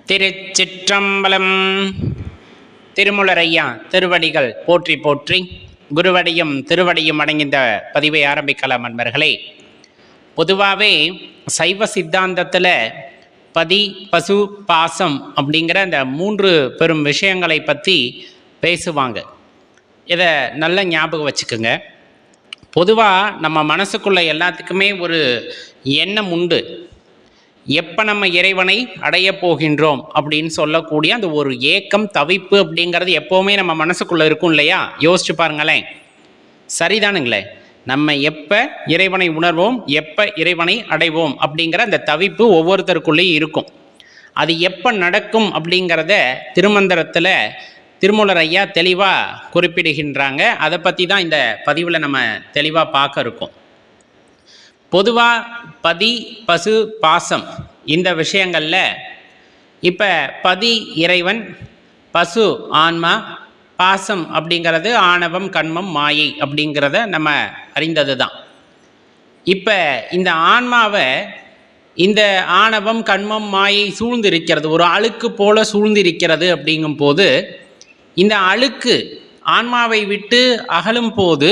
திருச்சிற்றம்பலம். திருமுலரையா திருவடிகள் போற்றி போற்றி, குருவடியும் திருவடியும் அடங்கிந்த பதிவை ஆரம்பிக்கலாம் அன்பர்களே. பொதுவாகவே சைவ சித்தாந்தத்தில் பதி, பசு, பாசம் அப்படிங்கிற அந்த 3 பெரும் விஷயங்களை பற்றி பேசுவாங்க. இதை நல்ல ஞாபகம் வச்சுக்கோங்க. பொதுவாக நம்ம மனசுக்குள்ள எல்லாத்துக்குமே ஒரு எண்ணம் உண்டு. எப்போ நம்ம இறைவனை அடைய போகின்றோம் அப்படின்னு சொல்லக்கூடிய அந்த ஒரு ஏக்கம், தவிப்பு அப்படிங்கிறது எப்போவுமே நம்ம மனசுக்குள்ளே இருக்கும் இல்லையா? யோசிச்சு பாருங்களேன், சரிதானுங்களே? நம்ம எப்போ இறைவனை உணர்வோம், எப்போ இறைவனை அடைவோம் அப்படிங்கிற அந்த தவிப்பு ஒவ்வொருத்தருக்குள்ளேயும் இருக்கும். அது எப்போ நடக்கும் அப்படிங்கிறத திருமந்திரத்தில் திருமூலர் ஐயா தெளிவாக குறிப்பிடுகின்றாங்க. அதை பற்றி தான் இந்த பதிவில் நம்ம தெளிவாக பார்க்க இருக்கோம். பொதுவாக பதி, பசு, பாசம் இந்த விஷயங்களில் இப்போ பதி இறைவன், பசு ஆன்மா, பாசம் அப்படிங்கிறது ஆணவம், கண்மம், மாயை அப்படிங்கிறத நம்ம அறிந்தது தான். இப்போ இந்த ஆன்மாவை இந்த ஆணவம், கண்மம், மாயை சூழ்ந்திருக்கிறது, ஒரு அழுக்கு போல சூழ்ந்திருக்கிறது. அப்படிங்கும்போது இந்த அழுக்கு ஆன்மாவை விட்டு அகலும் போது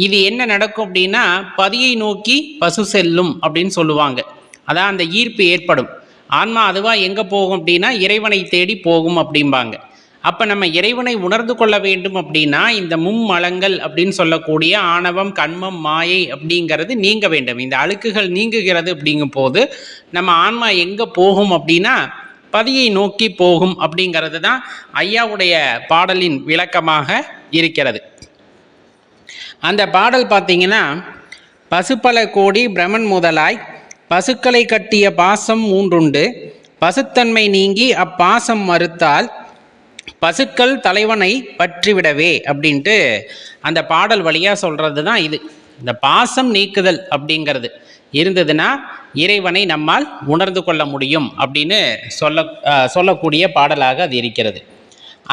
இது என்ன நடக்கும் அப்படின்னா, பதியை நோக்கி பசு செல்லும் அப்படின்னு சொல்லுவாங்க. அதான் அந்த ஈர்ப்பு ஏற்படும். ஆன்மா அதுவாக எங்கே போகும் அப்படின்னா இறைவனை தேடி போகும் அப்படிம்பாங்க. அப்போ நம்ம இறைவனை உணர்ந்து கொள்ள வேண்டும் அப்படின்னா இந்த மும்மலங்கள் அப்படின்னு சொல்லக்கூடிய ஆணவம், கண்மம், மாயை அப்படிங்கிறது நீங்க வேண்டும். இந்த அழுக்குகள் நீங்குகிறது அப்படிங்கும் போது நம்ம ஆன்மா எங்கே போகும் அப்படின்னா பதியை நோக்கி போகும் அப்படிங்கிறது தான் ஐயாவுடைய பாடலின் விளக்கமாக இருக்கிறது. அந்த பாடல் பார்த்தீங்கன்னா, பசுப்பல கோடி பிரமன் முதலாய் பசுக்களை கட்டிய பாசம் 3 பசுத்தன்மை நீங்கி அப்பாசம் மறுத்தால் பசுக்கள் தலைவனை பற்றிவிடவே அப்படின்ட்டு அந்த பாடல் வழியாக சொல்கிறது தான் இது. இந்த பாசம் நீக்குதல் அப்படிங்கிறது இருந்ததுன்னா இறைவனை நம்மால் உணர்ந்து கொள்ள முடியும் அப்படின்னு சொல்லக்கூடிய பாடலாக அது இருக்கிறது.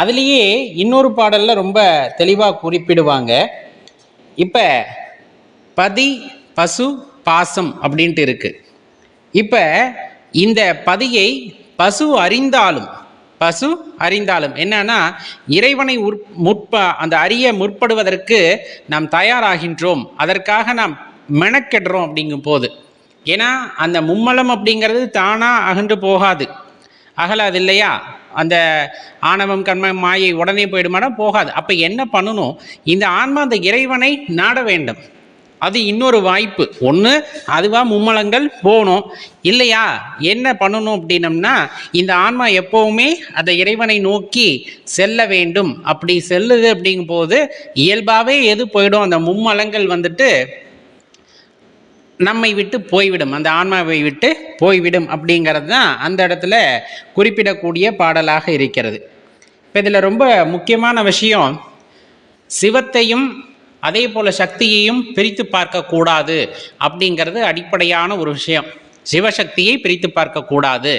அதுலேயே இன்னொரு பாடலில் ரொம்ப தெளிவாக குறிப்பிடுவாங்க. இப்போ பதி, பசு, பாசம் அப்படின்ட்டு இருக்கு. இப்போ இந்த பதியை பசு அறிந்தாலும் என்னன்னா இறைவனை அந்த அறிய முற்படுவதற்கு நாம் தயாராகின்றோம், அதற்காக நாம் மெனக்கெடுறோம் அப்படிங்கும் போது. ஏன்னா அந்த மும்மலம் அப்படிங்கிறது தானாக அகன்று போகாது, அகலாது இல்லையா? அந்த ஆணவம், கண்மம், மாயை உடனே போயிடுமானா போகாது. அப்போ என்ன பண்ணணும்? இந்த ஆன்மா அந்த இறைவனை நாட வேண்டும். அது இன்னொரு வாய்ப்பு. ஒன்று அதுவாக மும்மலங்கள் போகணும், இல்லையா என்ன பண்ணணும் அப்படின்னம்னா இந்த ஆன்மா எப்போவுமே அந்த இறைவனை நோக்கி செல்ல வேண்டும். அப்படி செல்லுது அப்படிங்கும் போது இயல்பாகவே எது போயிடும்? அந்த மும்மலங்கள் வந்துட்டு நம்மை விட்டு போய்விடும், அந்த ஆன்மாவை விட்டு போய்விடும் அப்படிங்கிறது தான் அந்த இடத்துல குறிப்பிடக்கூடிய பாடலாக இருக்கிறது. இப்போ இதில் ரொம்ப முக்கியமான விஷயம், சிவத்தையும் அதே போல் சக்தியையும் பிரித்து பார்க்கக்கூடாது அப்படிங்கிறது அடிப்படையான ஒரு விஷயம். சிவசக்தியை பிரித்து பார்க்கக்கூடாது.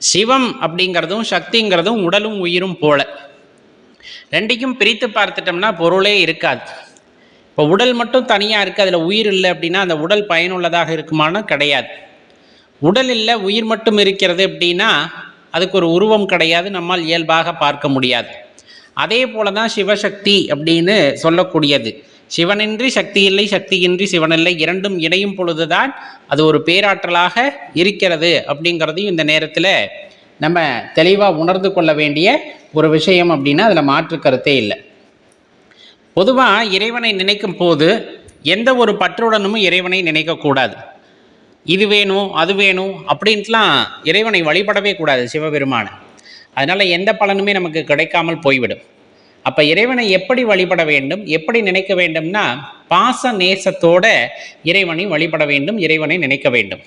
சிவம் அப்படிங்கிறதும் சக்திங்கிறதும் உடலும் உயிரும் போல, ரெண்டையும் பிரித்து பார்த்துட்டோம்னா பொருளே இருக்காது. இப்போ உடல் மட்டும் தனியாக இருக்குது, அதில் உயிர் இல்லை அப்படின்னா அந்த உடல் பயனுள்ளதாக இருக்குமானா கிடையாது. உடல் இல்லை, உயிர் மட்டும் இருக்கிறது அப்படின்னா அதுக்கு ஒரு உருவம் கிடையாது, நம்மால் இயல்பாக பார்க்க முடியாது. அதே போல தான் சிவசக்தி அப்படின்னு சொல்லக்கூடியது. சிவனின்றி சக்தி இல்லை, சக்தியின்றி சிவனில்லை, இரண்டும் இணையும் பொழுதுதான் அது ஒரு பேராற்றலாக இருக்கிறது அப்படிங்கிறதையும் இந்த நேரத்தில் நம்ம தெளிவாக உணர்ந்து கொள்ள வேண்டிய ஒரு விஷயம் அப்படின்னா அதில் மாற்று கருத்தே இல்லை. பொதுவாக இறைவனை நினைக்கும் போது எந்த ஒரு பற்றுடனும் இறைவனை நினைக்கக்கூடாது. இது வேணும், அது வேணும் அப்படின்ட்டுலாம் இறைவனை வழிபடவே கூடாது சிவபெருமானை. அதனால் எந்த பலனுமே நமக்கு கிடைக்காமல் போய்விடும். அப்போ இறைவனை எப்படி வழிபட வேண்டும், எப்படி நினைக்க வேண்டும்னா பாச நேசத்தோட இறைவனை வழிபட வேண்டும், இறைவனை நினைக்க வேண்டும்.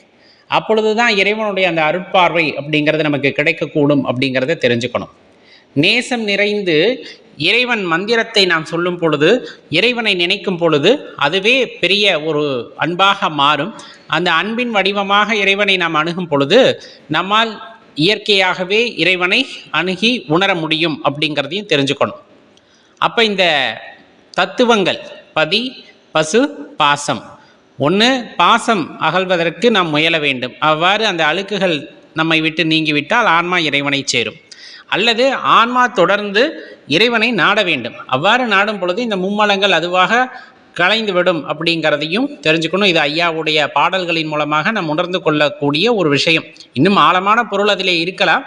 அப்பொழுது தான் இறைவனுடைய அந்த அருட்பார்வை அப்படிங்கிறது நமக்கு கிடைக்கக்கூடும் அப்படிங்கிறத தெரிஞ்சுக்கணும். நேசம் நிறைந்து இறைவன் மந்திரத்தை நாம் சொல்லும் பொழுது, இறைவனை நினைக்கும் பொழுது அதுவே பெரிய ஒரு அன்பாக மாறும். அந்த அன்பின் வடிவமாக இறைவனை நாம் அணுகும் பொழுது நம்மால் இயற்கையாகவே இறைவனை அணுகி உணர முடியும் அப்படிங்கிறதையும் தெரிஞ்சுக்கணும். அப்போ இந்த தத்துவங்கள் பதி, பசு, பாசம், ஒன்று பாசம் அகழ்வதற்கு நாம் முயல வேண்டும். அவ்வாறு அந்த அழுக்குகள் நம்மை விட்டு நீங்கிவிட்டால் ஆன்மா இறைவனை சேரும். அல்லது ஆன்மா தொடர்ந்து இறைவனை நாட வேண்டும். அவ்வாறு நாடும் பொழுது இந்த மும்மலங்கள் அதுவாக கலைந்துவிடும் அப்படிங்கிறதையும் தெரிஞ்சுக்கணும். இது ஐயாவுடைய பாடல்களின் மூலமாக நாம் உணர்ந்து கொள்ளக்கூடிய ஒரு விஷயம். இன்னும் ஆழமான பொருள் அதிலே இருக்கலாம்.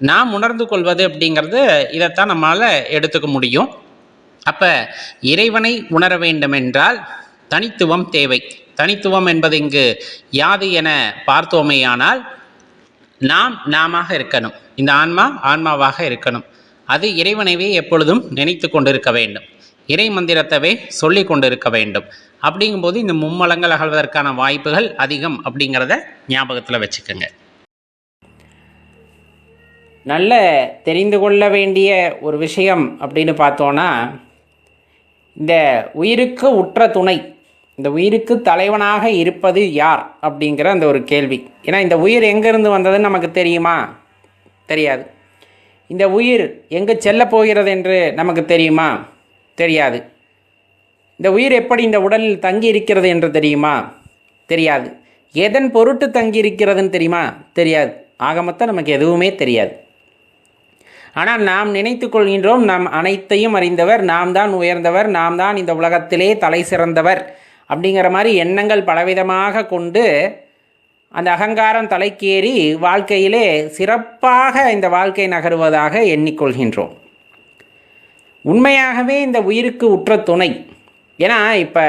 நாம் உணர்ந்து கொள்வது அப்படிங்கிறது இதைத்தான் நம்மளால் எடுத்துக்க முடியும். அப்போ இறைவனை உணர வேண்டுமென்றால் தனித்துவம் தேவை. தனித்துவம் என்பது இங்கு யாது என பார்த்தோமேயானால் நாம இருக்கணும். இந்த ஆன்மா ஆன்மாவாக இருக்கணும். அது இறைவனைவே எப்பொழுதும் நினைத்து கொண்டிருக்க வேண்டும். இறை மந்திரத்தவே சொல்லி கொண்டிருக்க வேண்டும். அப்படிங்கும்போது இந்த மும்மலங்கள் அகழ்வதற்கான வாய்ப்புகள் அதிகம் அப்படிங்கிறத ஞாபகத்தில் வச்சுக்கோங்க. நல்ல தெரிந்து கொள்ள வேண்டிய ஒரு விஷயம் அப்படின்னு பார்த்தோன்னா, இந்த உயிருக்கு உற்ற துணை, இந்த உயிருக்கு தலைவனாக இருப்பது யார் அப்படிங்கிற அந்த ஒரு கேள்வி. ஏன்னா இந்த உயிர் எங்கேருந்து வந்ததுன்னு நமக்கு தெரியுமா? தெரியாது. இந்த உயிர் எங்கே செல்ல போகிறது என்று நமக்கு தெரியுமா? தெரியாது. இந்த உயிர் எப்படி இந்த உடலில் தங்கி இருக்கிறது என்று தெரியுமா? தெரியாது. எதன் பொருட்டு தங்கி இருக்கிறதுன்னு தெரியுமா? தெரியாது. ஆக மொத்தம் நமக்கு எதுவுமே தெரியாது. ஆனால் நாம் நினைத்து கொள்கின்றோம் நாம் அனைத்தையும் அறிந்தவர், நாம் தான் உயர்ந்தவர், நாம் தான் இந்த உலகத்திலே தலை சிறந்தவர் அப்படிங்கிற மாதிரி எண்ணங்கள் பலவிதமாக கொண்டு அந்த அகங்காரம் தலைக்கேறி வாழ்க்கையிலே சிறப்பாக இந்த வாழ்க்கை நகருவதாக எண்ணிக்கொள்கின்றோம். உண்மையாகவே இந்த உயிருக்கு உற்ற துணை. ஏன்னா இப்போ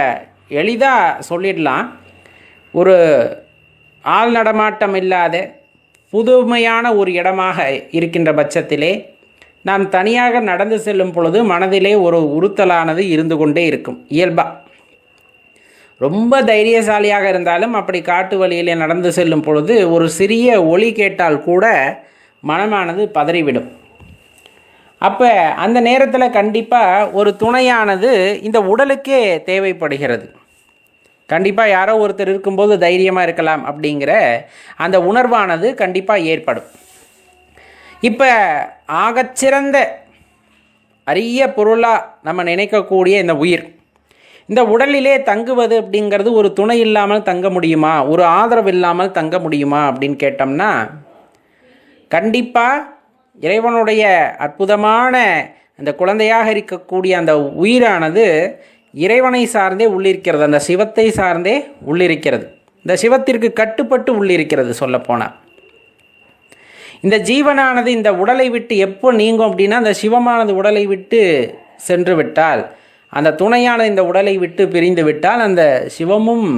எளிதாக சொல்லிடலாம், ஒரு ஆள் நடமாட்டம் இல்லாத புதுமையான ஒரு இடமாக இருக்கின்ற பட்சத்திலே நாம் தனியாக நடந்து செல்லும் பொழுது மனதிலே ஒரு உறுத்தலானது இருந்து கொண்டே இருக்கும் இயல்பாக. ரொம்ப தைரியசாலியாக இருந்தாலும் அப்படி காட்டு வழியிலே நடந்து செல்லும் பொழுது ஒரு சிறிய ஒலி கேட்டால் கூட மனமானது பதறிவிடும். அப்போ அந்த நேரத்தில் கண்டிப்பாக ஒரு துணையானது இந்த உடலுக்கே தேவைப்படுகிறது. கண்டிப்பாக யாரோ ஒருத்தர் இருக்கும்போது தைரியமாக இருக்கலாம் அப்படிங்கிற அந்த உணர்வானது கண்டிப்பாக ஏற்படும். இப்போ ஆகச்சிறந்த அரிய பொருளாக நம்ம நினைக்கக்கூடிய இந்த உயிர் இந்த உடலிலே தங்குவது அப்படிங்கிறது ஒரு துணை இல்லாமல் தங்க முடியுமா? ஒரு ஆதரவு இல்லாமல் தங்க முடியுமா அப்படின்னு கேட்டோம்னா, கண்டிப்பாக இறைவனுடைய அற்புதமான அந்த குழந்தையாக இருக்கக்கூடிய அந்த உயிரானது இறைவனை சார்ந்தே உள்ளிருக்கிறது. அந்த சிவத்தை சார்ந்தே உள்ளிருக்கிறது. இந்த சிவத்திற்கு கட்டுப்பட்டு உள்ளிருக்கிறது. சொல்லப்போனால் இந்த ஜீவனானது இந்த உடலை விட்டு எப்போ நீங்கும் அப்படின்னா, அந்த சிவமானது உடலை விட்டு சென்று விட்டால், அந்த துணையானது இந்த உடலை விட்டு பிரிந்து விட்டால், அந்த சிவமும்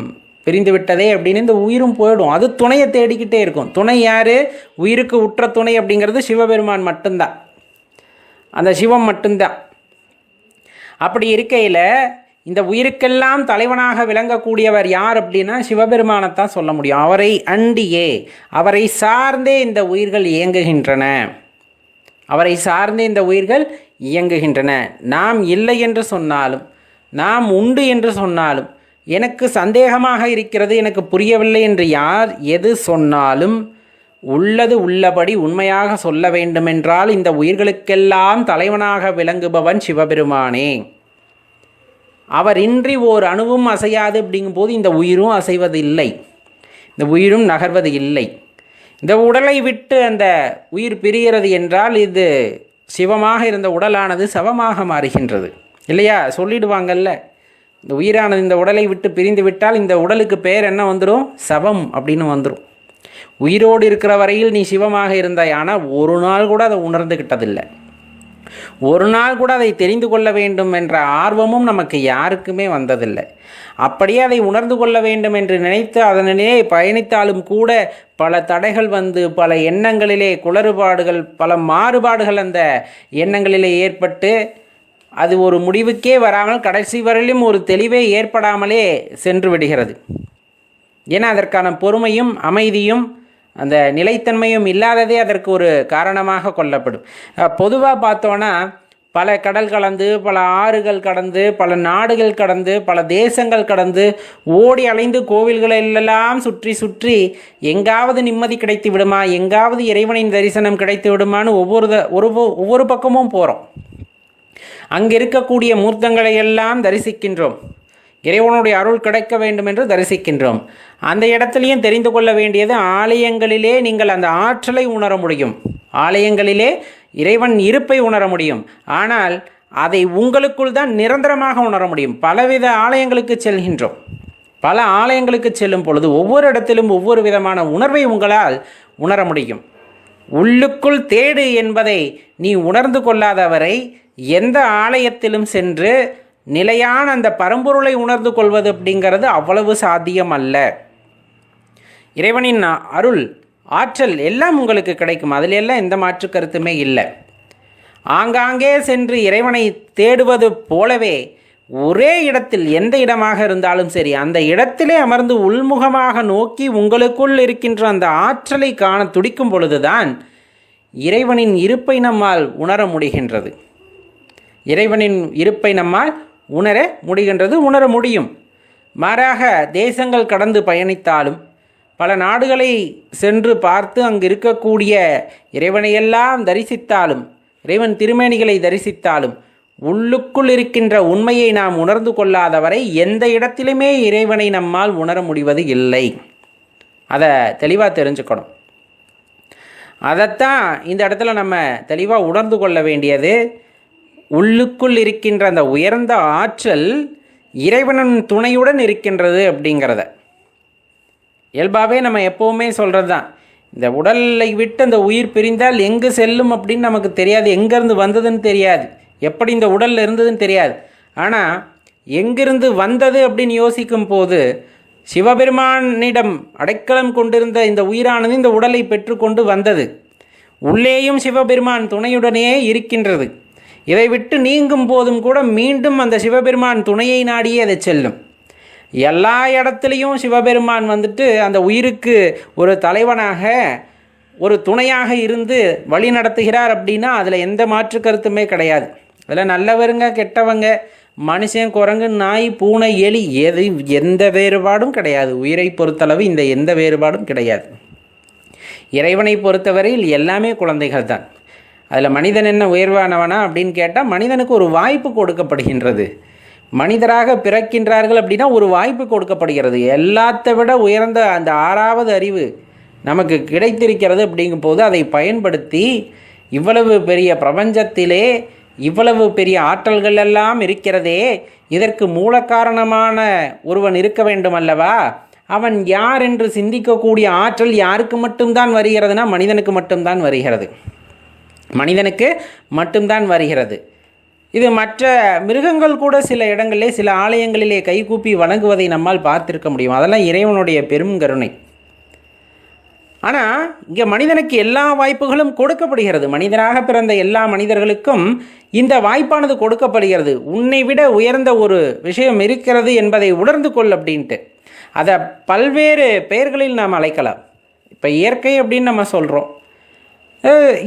பிரிந்து விட்டதே அப்படின்னு இந்த உயிரும் போயிடும். அது துணையை தேடிக்கிட்டே இருக்கும். துணை யார்? உயிருக்கு உற்ற துணை அப்படிங்கிறது சிவபெருமான் மட்டும்தான், அந்த சிவம் மட்டும்தான். அப்படி இருக்கையில் இந்த உயிருக்கெல்லாம் தலைவனாக விளங்கக்கூடியவர் யார் அப்படின்னா சிவபெருமானைத்தான் சொல்ல முடியும். அவரை அண்டியே, அவரை சார்ந்தே இந்த உயிர்கள் இயங்குகின்றன. அவரை சார்ந்தே இந்த உயிர்கள் இயங்குகின்றன. நாம் இல்லை என்று சொன்னாலும், நாம் உண்டு என்று சொன்னாலும், எனக்கு சந்தேகமாக இருக்கிறது, எனக்கு புரியவில்லை என்று யார் எது சொன்னாலும் உள்ளது உள்ளபடி உண்மையாக சொல்ல வேண்டுமென்றால் இந்த உயிர்களுக்கெல்லாம் தலைவனாக விளங்குபவன் சிவபெருமானே. அவர் இன்றி ஓர் அணுவும் அசையாது அப்படிங்கும்போது இந்த உயிரும் அசைவது இல்லை, இந்த உயிரும் நகர்வது இல்லை. இந்த உடலை விட்டு அந்த உயிர் பிரிகிறது என்றால் இது சிவமாக இருந்த உடலானது சவமாக மாறுகின்றது இல்லையா? சொல்லிடுவாங்கல்ல, இந்த உயிரானது இந்த உடலை விட்டு பிரிந்து விட்டால் இந்த உடலுக்கு பேர் என்ன வந்துடும்? சவம் அப்படின்னு வந்துடும். உயிரோடு இருக்கிற வரையில் நீ சிவமாக இருந்தாய், ஆனால் ஒரு நாள் கூட அதை உணர்ந்துக்கிட்டதில்லை. ஒரு நாள் கூட அதை தெரிந்து கொள்ள வேண்டும் என்ற ஆர்வமும் நமக்கு யாருக்குமே வந்ததில்லை. அப்படியே அதை உணர்ந்து கொள்ள வேண்டும் என்று நினைத்து அதனிலே பயணித்தாலும் கூட பல தடைகள் வந்து பல எண்ணங்களிலே குளறுபாடுகள், பல மாறுபாடுகள் அந்த எண்ணங்களிலே ஏற்பட்டு அது ஒரு முடிவுக்கே வராமல் கடைசி வரையிலும் ஒரு தெளிவே ஏற்படாமலே சென்று விடுகிறது. ஏன்னா அதற்கான பொறுமையும் அமைதியும் அந்த நிலைத்தன்மையும் இல்லாததே அதற்கு ஒரு காரணமாக கொள்ளப்படும். பொதுவாக பார்த்தோன்னா பல கடல் கடந்து, பல ஆறுகள் கடந்து, பல நாடுகள் கடந்து, பல தேசங்கள் கடந்து ஓடி அலைந்து கோவில்களெல்லாம் சுற்றி சுற்றி எங்காவது நிம்மதி கிடைத்து விடுமா, எங்காவது இறைவனின் தரிசனம் கிடைத்து விடுமான்னு ஒவ்வொரு பக்கமும் போகிறோம். அங்கே இருக்கக்கூடிய மூர்த்தங்களை எல்லாம் தரிசிக்கின்றோம். இறைவனுடைய அருள் கிடைக்க வேண்டும் என்று தரிசிக்கின்றோம். அந்த இடத்துலையும் தெரிந்து கொள்ள வேண்டியது, ஆலயங்களிலே நீங்கள் அந்த ஆற்றலை உணர முடியும், ஆலயங்களிலே இறைவன் இருப்பை உணர முடியும். ஆனால் அதை உங்களுக்குள் தான் நிரந்தரமாக உணர முடியும். பலவித ஆலயங்களுக்கு செல்கின்றோம். பல ஆலயங்களுக்கு செல்லும் பொழுது ஒவ்வொரு இடத்திலும் ஒவ்வொரு விதமான உணர்வை உங்களால் உணர முடியும். உள்ளுக்குள் தேடு என்பதை நீ உணர்ந்து கொள்ளாதவரை எந்த ஆலயத்திலும் சென்று நிலையான அந்த பரம்பொருளை உணர்ந்து கொள்வது அப்படிங்கிறது அவ்வளவு சாத்தியம் அல்ல. இறைவனின் அருள் ஆற்றல் எல்லாம் உங்களுக்கு கிடைக்கும், அதில் எல்லாம் எந்த மாற்று கருத்துமே இல்லை. ஆங்காங்கே சென்று இறைவனை தேடுவது போலவே ஒரே இடத்தில் எந்த இடமாக இருந்தாலும் சரி, அந்த இடத்திலே அமர்ந்து உள்முகமாக நோக்கி உங்களுக்குள் இருக்கின்ற அந்த ஆற்றலை காண துடிக்கும் பொழுதுதான் இறைவனின் இருப்பை நம்மால் உணர முடிகின்றது. இறைவனின் இருப்பை நம்மால் உணர முடியும். மாறாக தேசங்கள் கடந்து பயணித்தாலும், பல நாடுகளை சென்று பார்த்து அங்கு இருக்கக்கூடிய இறைவனையெல்லாம் தரிசித்தாலும், இறைவன் திருமேனிகளை தரிசித்தாலும், உள்ளுக்குள் இருக்கின்ற உண்மையை நாம் உணர்ந்து கொள்ளாதவரை எந்த இடத்திலுமே இறைவனை நம்மால் உணர முடிவது இல்லை. அதை தெளிவாக தெரிஞ்சுக்கணும். அதைத்தான் இந்த இடத்துல நம்ம தெளிவாக உணர்ந்து கொள்ள வேண்டியது. உள்ளுக்குள் இருக்கின்ற அந்த உயர்ந்த ஆற்றல் இறைவனின் துணையுடன் இருக்கின்றது அப்படிங்கிறத இயல்பாகவே நம்ம எப்போவுமே சொல்கிறது தான். இந்த உடலை விட்டு அந்த உயிர் பிரிந்தால் எங்கு செல்லும் அப்படின்னு நமக்கு தெரியாது, எங்கேருந்து வந்ததுன்னு தெரியாது, எப்படி இந்த உடலில் இருந்ததுன்னு தெரியாது. ஆனால் எங்கிருந்து வந்தது அப்படின்னு யோசிக்கும் போது சிவபெருமானிடம் அடைக்கலம் கொண்டிருந்த இந்த உயிரானது இந்த உடலை பெற்றுக்கொண்டு வந்தது. உள்ளேயும் சிவபெருமான் துணையுடனே இருக்கின்றது. இதை விட்டு நீங்கும் போதும் கூட மீண்டும் அந்த சிவபெருமான் துணையை நாடியே அதை செல்லும். எல்லா இடத்துலையும் சிவபெருமான் வந்துட்டு அந்த உயிருக்கு ஒரு தலைவனாக, ஒரு துணையாக இருந்து வழி நடத்துகிறார் அப்படின்னா அதில் எந்த மாற்று கருத்துமே கிடையாது. அதில் நல்லவருங்க கெட்டவங்க, மனுஷன் குரங்கு நாய் பூனை எலி எந்த வேறுபாடும் கிடையாது. உயிரை பொறுத்தளவு இந்த எந்த வேறுபாடும் கிடையாது. இறைவனை பொறுத்தவரையில் எல்லாமே குழந்தைகள் தான். அதில் மனிதன் என்ன உயர்வானவனா அப்படின்னு கேட்டால் மனிதனுக்கு ஒரு வாய்ப்பு கொடுக்கப்படுகின்றது. மனிதராக பிறக்கின்றார்கள் அப்படின்னா ஒரு வாய்ப்பு கொடுக்கப்படுகிறது. எல்லாத்தை விட உயர்ந்த அந்த 6வது அறிவு நமக்கு கிடைத்திருக்கிறது. அப்படிங்கும் போது அதை பயன்படுத்தி இவ்வளவு பெரிய பிரபஞ்சத்திலே இவ்வளவு பெரிய ஆற்றல்கள் எல்லாம் இருக்கிறதே, இதற்கு மூல காரணமான ஒருவன் இருக்க வேண்டும் அல்லவா? அவன் யார் என்று சிந்திக்கக்கூடிய ஆற்றல் யாருக்கு மட்டும்தான் வருகிறதுனா மனிதனுக்கு மட்டும்தான் வருகிறது. மனிதனுக்கு மட்டும்தான் வருகிறது. இது மற்ற மிருகங்கள் கூட சில இடங்களிலே சில ஆலயங்களிலே கைகூப்பி வணங்குவதை நம்மால் பார்த்திருக்க முடியும். அதெல்லாம் இறைவனுடைய பெரும் கருணை. ஆனால் இங்கே மனிதனுக்கு எல்லா வாய்ப்புகளும் கொடுக்கப்படுகிறது. மனிதனாக பிறந்த எல்லா மனிதர்களுக்கும் இந்த வாய்ப்பானது கொடுக்கப்படுகிறது. உன்னை விட உயர்ந்த ஒரு விஷயம் இருக்கிறது என்பதை உணர்ந்து கொள் அப்படின்ட்டு. அதை பல்வேறு பெயர்களில் நாம் அழைக்கலாம். இப்போ இயற்கை அப்படின்னு நம்ம சொல்கிறோம்,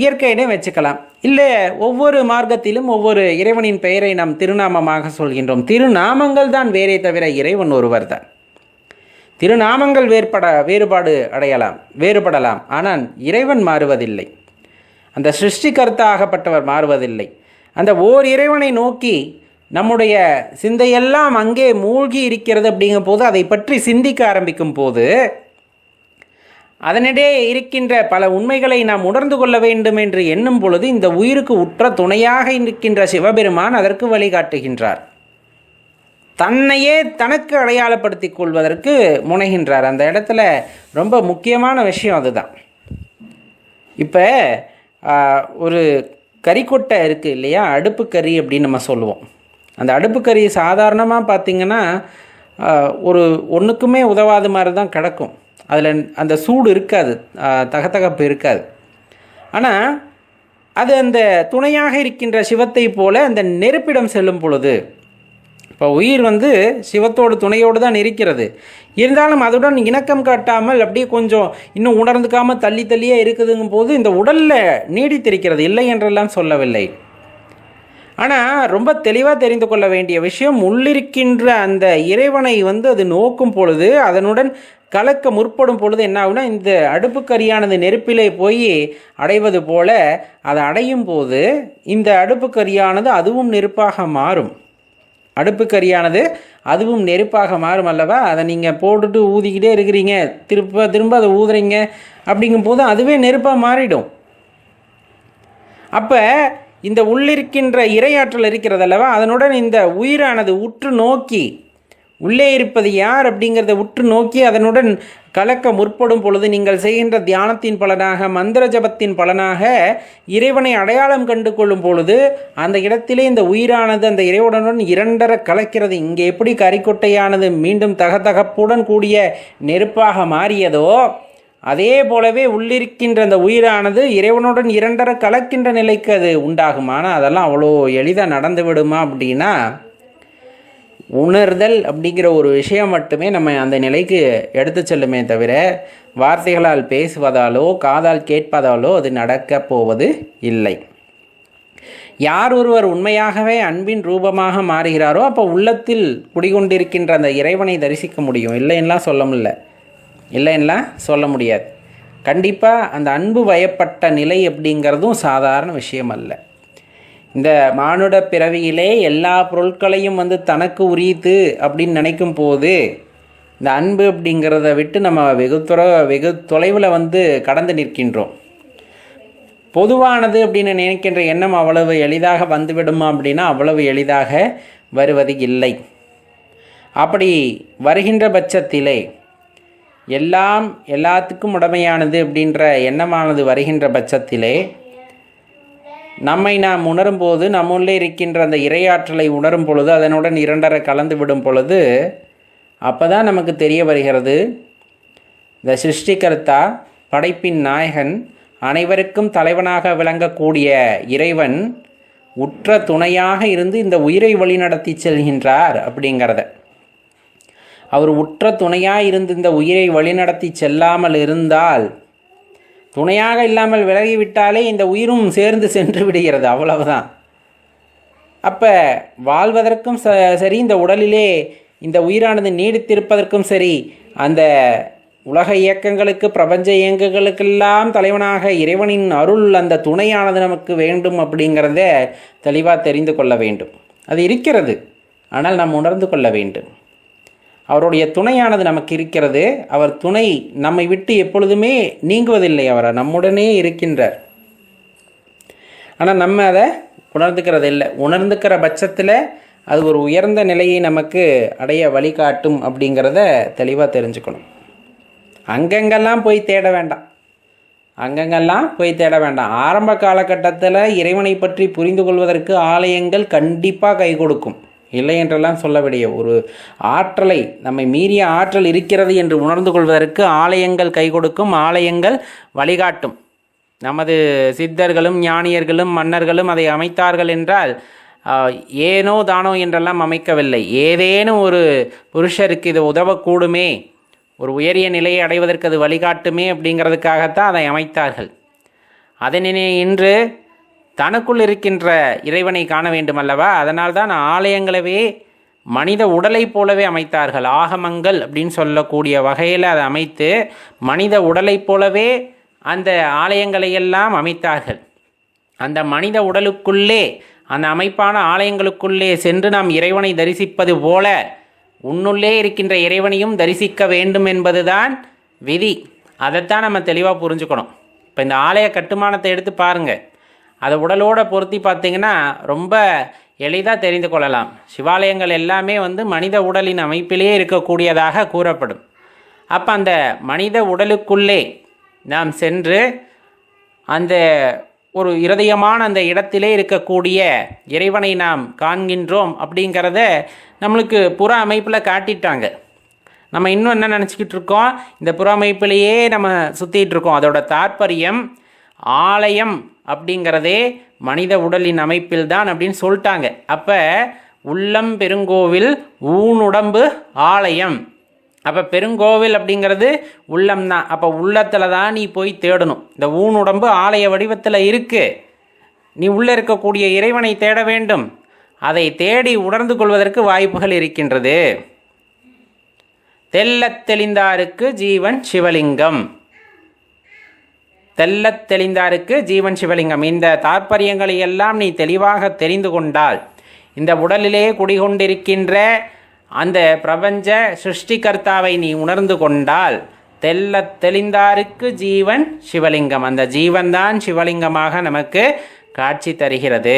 இயற்கையினே வச்சுக்கலாம். இல்லை, ஒவ்வொரு மார்க்கத்திலும் ஒவ்வொரு இறைவனின் பெயரை நாம் திருநாமமாக சொல்கின்றோம். திருநாமங்கள் தான் வேறே தவிர இறைவன் ஒருவர் தான். திருநாமங்கள் வேறுபடலாம், ஆனால் இறைவன் மாறுவதில்லை. அந்த சிருஷ்டிகர்த்தாகப்பட்டவர் மாறுவதில்லை. அந்த ஓர் இறைவனை நோக்கி நம்முடைய சிந்தையெல்லாம் அங்கே மூழ்கி இருக்கிறது. அப்படிங்கும் போது அதை பற்றி சிந்திக்க ஆரம்பிக்கும் போது அதனிடையே இருக்கின்ற பல உண்மைகளை நாம் உணர்ந்து கொள்ள வேண்டும் என்று எண்ணும் பொழுது இந்த உயிருக்கு உற்ற துணையாக இருக்கின்ற சிவபெருமான் அதற்கு வழிகாட்டுகின்றார். தன்னையே தனக்கு அடையாளப்படுத்திக் கொள்வதற்கு முனைகின்றார். அந்த இடத்துல ரொம்ப முக்கியமான விஷயம் அதுதான். இப்போ ஒரு கறிக்கொட்டை இருக்குது இல்லையா, அடுப்பு கறி அப்படின்னு நம்ம சொல்லுவோம். அந்த அடுப்பு கறி சாதாரணமாக பார்த்திங்கன்னா ஒன்றுக்குமே உதவாத மாதிரி தான் கிடக்கும். அதில் அந்த சூடு இருக்காது, தகத்தகப்பு இருக்காது. ஆனால் அது அந்த துணையாக இருக்கின்ற சிவத்தை போல அந்த நெருப்பிடம் செல்லும் பொழுது, இப்போ உயிர் சிவத்தோடு துணையோடு தான் இருக்கிறது, இருந்தாலும் அதுடன் இணக்கம் காட்டாமல் அப்படியே கொஞ்சம் இன்னும் உணர்ந்துக்காமல் தள்ளியே இருக்குதுங்கும் போது இந்த உடலில் நீடித்திருக்கிறது, இல்லை என்றெல்லாம் சொல்லவில்லை. ஆனால் ரொம்ப தெளிவாக தெரிந்து கொள்ள வேண்டிய விஷயம், உள்ளிருக்கின்ற அந்த இறைவனை அது நோக்கும் பொழுது, அதனுடன் கலக்க முற்படும் பொழுது என்ன ஆகுனா, இந்த அடுப்புக்கரியானது நெருப்பிலே போய் அடைவது போல அதை அடையும் போது இந்த அடுப்புக்கரியானது அதுவும் நெருப்பாக மாறும். அடுப்புக்கரியானது அதுவும் நெருப்பாக மாறும் அல்லவா? அதை நீங்கள் போட்டுட்டு ஊதிக்கிட்டே இருக்கிறீங்க, திரும்ப திரும்ப அதை ஊதுறீங்க, அப்படிங்கும் போது அதுவே நெருப்பாக மாறிடும். அப்போ இந்த உள்ளிருக்கின்ற இறையாற்றல் இருக்கிறது அல்லவா, அதனுடன் இந்த உயிரானது உற்று நோக்கி உள்ளே இருப்பது யார் அப்படிங்கிறத உற்று நோக்கி அதனுடன் கலக்க முற்படும் பொழுது நீங்கள் செய்கின்ற தியானத்தின் பலனாக, மந்திர ஜபத்தின் பலனாக இறைவனை அடையாளம் கண்டு கொள்ளும் பொழுது அந்த இடத்திலே இந்த உயிரானது அந்த இறைவனுடன் இரண்டர கலக்கிறது. இங்கே எப்படி கரிக்கொட்டையானது மீண்டும் தகதகப்புடன் கூடிய நெருப்பாக மாறியதோ, அதே போலவே உள்ளிருக்கின்ற அந்த உயிரானது இறைவனுடன் இரண்டர கலக்கின்ற நிலைக்கு அது உண்டாகும். ஆனால் அதெல்லாம் அவ்வளோ எளிதாக நடந்து விடுமா அப்படின்னா, உணர்தல் அப்படிங்கிற ஒரு விஷயம் மட்டுமே நம்ம அந்த நிலைக்கு எடுத்து செல்லுமே தவிர வார்த்தைகளால் பேசுவதாலோ காதால் கேட்பதாலோ அது நடக்கப் போவது இல்லை. யார் ஒருவர் உண்மையாகவே அன்பின் ரூபமாக மாறுகிறாரோ அப்போ உள்ளத்தில் குடிகொண்டிருக்கின்ற அந்த இறைவனை தரிசிக்க முடியும். இல்லைன்னெலாம் சொல்ல முடியாது. கண்டிப்பாக அந்த அன்பு வயப்பட்ட நிலை அப்படிங்கிறதும் சாதாரண விஷயம் அல்ல. இந்த மானுட பிறவியிலே எல்லா பொருட்களையும் தனக்கு உரியுது அப்படின்னு நினைக்கும் போது இந்த அன்பு அப்படிங்கிறத விட்டு நம்ம வெகு தொலைவில் கடந்து நிற்கின்றோம். பொதுவானது அப்படின்னு நினைக்கின்ற எண்ணம் அவ்வளவு எளிதாக வந்துவிடுமா அப்படின்னா அவ்வளவு எளிதாக வருவது இல்லை. அப்படி வருகின்ற பட்சத்திலே எல்லாத்துக்கும் உடமையானது அப்படின்ற எண்ணமானது வருகின்ற பட்சத்திலே நம்மை நாம் உணரும் போது, நம்முள்ளே இருக்கின்ற அந்த இறையாற்றலை உணரும் பொழுது, அதனுடன் இரண்டரை கலந்து விடும் பொழுது அப்போ தான் நமக்கு தெரிய வருகிறது, இந்த சிருஷ்டிகர்த்தா, படைப்பின் நாயகன், அனைவருக்கும் தலைவனாக விளங்கக்கூடிய இறைவன் உற்ற துணையாக இருந்து இந்த உயிரை வழிநடத்தி செல்கின்றார் அப்படிங்கிறத. அவர் உற்ற துணையாக இருந்து இந்த உயிரை வழிநடத்தி செல்லாமல் இருந்தால், துணையாக இல்லாமல் விலகிவிட்டாலே இந்த உயிரும் சேர்ந்து சென்று விடுகிறது, அவ்வளவுதான். அப்போ வாழ்வதற்கும் சரி, இந்த உடலிலே இந்த உயிரானது நீடித்திருப்பதற்கும் சரி, அந்த உலக இயக்கங்களுக்கு, பிரபஞ்ச இயக்கங்களுக்கெல்லாம் தலைவனாக இறைவனின் அருள், அந்த துணையானது நமக்கு வேண்டும் அப்படிங்கிறத தெளிவாக தெரிந்து கொள்ள வேண்டும். அது இருக்கிறது, ஆனால் நாம் உணர்ந்து கொள்ள வேண்டும். அவருடைய துணையானது நமக்கு இருக்கிறது. அவர் துணை நம்மை விட்டு எப்பொழுதுமே நீங்குவதில்லை, அவர் நம்முடனே இருக்கின்றார். ஆனால் நம்ம அதை உணர்ந்துக்கிறது இல்லை. உணர்ந்துக்கிற பட்சத்தில் அது ஒரு உயர்ந்த நிலையை நமக்கு அடைய வழிகாட்டும் அப்படிங்கிறத தெளிவாக தெரிஞ்சுக்கணும். அங்கங்கெல்லாம் போய் தேட வேண்டாம். ஆரம்ப காலகட்டத்தில் இறைவனை பற்றி புரிந்து கொள்வதற்கு ஆலயங்கள் கண்டிப்பாக கை கொடுக்கும். இல்லை என்றெல்லாம் சொல்லக்கூடிய ஒரு ஆற்றலை, நம்மை மீறிய ஆற்றல் இருக்கிறது என்று உணர்ந்து கொள்வதற்கு ஆலயங்கள் கை கொடுக்கும், ஆலயங்கள் வழிகாட்டும். நமது சித்தர்களும் ஞானியர்களும் மன்னர்களும் அதை அமைத்தார்கள் என்றால் ஏனோ தானோ என்றெல்லாம் அமைக்கவில்லை. ஏதேனும் ஒரு புருஷருக்கு இது உதவக்கூடுமே, ஒரு உயரிய நிலையை அடைவதற்கு அது வழிகாட்டுமே அப்படிங்கிறதுக்காகத்தான் அதை அமைத்தார்கள். அதனை இன்று தனக்குள் இருக்கின்ற இறைவனை காண வேண்டும் அல்லவா? அதனால்தான் ஆலயங்களவே மனித உடலை போலவே அமைத்தார்கள். ஆகமங்கள் அப்படின்னு சொல்லக்கூடிய வகையில் அதை அமைத்து மனித உடலை போலவே அந்த ஆலயங்களையெல்லாம் அமைத்தார்கள். அந்த மனித உடலுக்குள்ளே, அந்த அமைப்பான ஆலயங்களுக்குள்ளே சென்று நாம் இறைவனை தரிசிப்பது போல உன்னுள்ளே இருக்கின்ற இறைவனையும் தரிசிக்க வேண்டும் என்பதுதான் விதி. அதைத்தான் நம்ம தெளிவாக புரிஞ்சுக்கணும். இப்போ இந்த ஆலய கட்டுமானத்தை எடுத்து பாருங்கள், அதை உடலோடு பொருத்தி பார்த்திங்கன்னா ரொம்ப எளிதாக தெரிந்து கொள்ளலாம். சிவாலயங்கள் எல்லாமே மனித உடலின் அமைப்பிலேயே இருக்கக்கூடியதாக கூறப்படும். அப்போ அந்த மனித உடலுக்குள்ளே நாம் சென்று அந்த ஒரு இருதயமான அந்த இடத்திலே இருக்கக்கூடிய இறைவனை நாம் காண்கின்றோம் அப்படிங்கிறத நம்மளுக்கு புற அமைப்பில் காட்டிட்டாங்க. நம்ம இன்னும் என்ன நினச்சிக்கிட்டு இருக்கோம், இந்த புற அமைப்பிலேயே நம்ம சுற்றிட்டு இருக்கோம். அதோட தாற்பயம் ஆலயம் அப்படிங்கிறதே மனித உடலின் அமைப்பில் தான் அப்படின்னு சொல்லிட்டாங்க. அப்போ உள்ளம் பெருங்கோவில், ஊனுடம்பு ஆலயம். அப்போ பெருங்கோவில் அப்படிங்கிறது உள்ளம் தான். அப்போ உள்ளத்தில் தான் நீ போய் தேடணும். இந்த ஊனுடம்பு ஆலய வடிவத்தில் இருக்குது. நீ உள்ளே இருக்கக்கூடிய இறைவனை தேட வேண்டும். அதை தேடி உணர்ந்து கொள்வதற்கு வாய்ப்புகள் இருக்கின்றது. தெள்ளத் தெளிந்தாருக்கு ஜீவன் சிவலிங்கம். தெள்ளத் தெளிந்தாருக்கு ஜீவன் சிவலிங்கம். இந்த தாற்பயங்களை எல்லாம் நீ தெளிவாக தெரிந்து கொண்டால், இந்த உடலிலே குடிகொண்டிருக்கின்ற அந்த பிரபஞ்ச சிருஷ்டிகர்த்தாவை நீ உணர்ந்து கொண்டால் தெள்ளத் தெளிந்தாருக்கு ஜீவன் சிவலிங்கம், அந்த ஜீவன்தான் சிவலிங்கமாக நமக்கு காட்சி தருகிறது.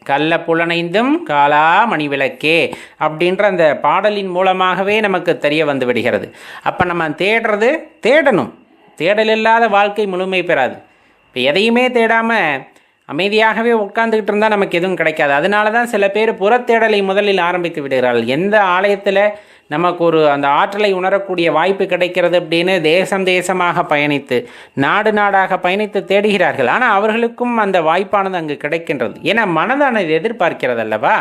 கள்ள புலனைந்தும் காலா மணிவிளக்கே அப்படின்ற அந்த பாடலின் மூலமாகவே நமக்கு தெரிய வந்து விடுகிறது. அப்போ நம்ம தேடணும். தேடல் இல்லாத வாழ்க்கை முழுமை பெறாது. இப்போ எதையுமே தேடாமல் அமைதியாகவே உட்கார்ந்துக்கிட்டு இருந்தால் நமக்கு எதுவும் கிடைக்காது. அதனால தான் சில பேர் புறத்தேடலை முதலில் ஆரம்பித்து விடுகிறார்கள். எந்த ஆலயத்தில் நமக்கு அந்த ஆற்றலை உணரக்கூடிய வாய்ப்பு கிடைக்கிறது அப்படின்னு தேசமாக பயணித்து நாடு நாடாக பயணித்து தேடுகிறார்கள். ஆனால் அவர்களுக்கும் அந்த வாய்ப்பானது அங்கு கிடைக்கின்றது. ஏன்னா மனதானது எதிர்பார்க்கிறது அல்லவா.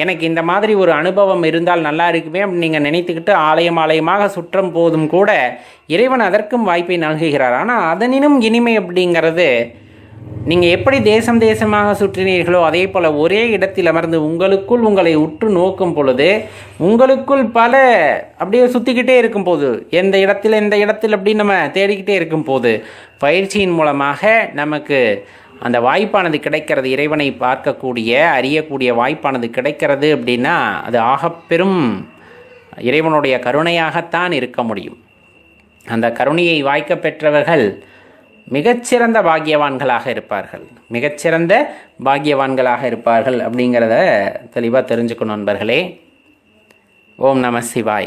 எனக்கு இந்த மாதிரி ஒரு அனுபவம் இருந்தால் நல்லா இருக்குமே அப்படின்னு நீங்கள் நினைத்துக்கிட்டு ஆலயமாக சுற்றும் போதும் கூட இறைவன் அதற்கும் வாய்ப்பை நல்குகிறார். ஆனால் அதனினும் இனிமை அப்படிங்கிறது நீங்கள் எப்படி தேசமாக சுற்றினீர்களோ அதே போல் ஒரே இடத்தில் அமர்ந்து உங்களுக்குள் உங்களை உற்று நோக்கும் பொழுது உங்களுக்குள் பல அப்படியே சுற்றிக்கிட்டே இருக்கும்போது எந்த இடத்தில் அப்படின்னு நம்ம தேடிக்கிட்டே இருக்கும்போது பயிற்சியின் மூலமாக நமக்கு அந்த வாய்ப்பானது கிடைக்கிறது. இறைவனை பார்க்கக்கூடிய அறியக்கூடிய வாய்ப்பானது கிடைக்கிறது அப்படின்னா அது ஆகப்பெரும் இறைவனுடைய கருணையாகத்தான் இருக்க முடியும். அந்த கருணையை வாய்க்க பெற்றவர்கள் மிகச்சிறந்த பாக்கியவான்களாக இருப்பார்கள் அப்படிங்கிறத தெளிவாக தெரிஞ்சுக்கணும் நண்பர்களே. ஓம் நம சிவாய.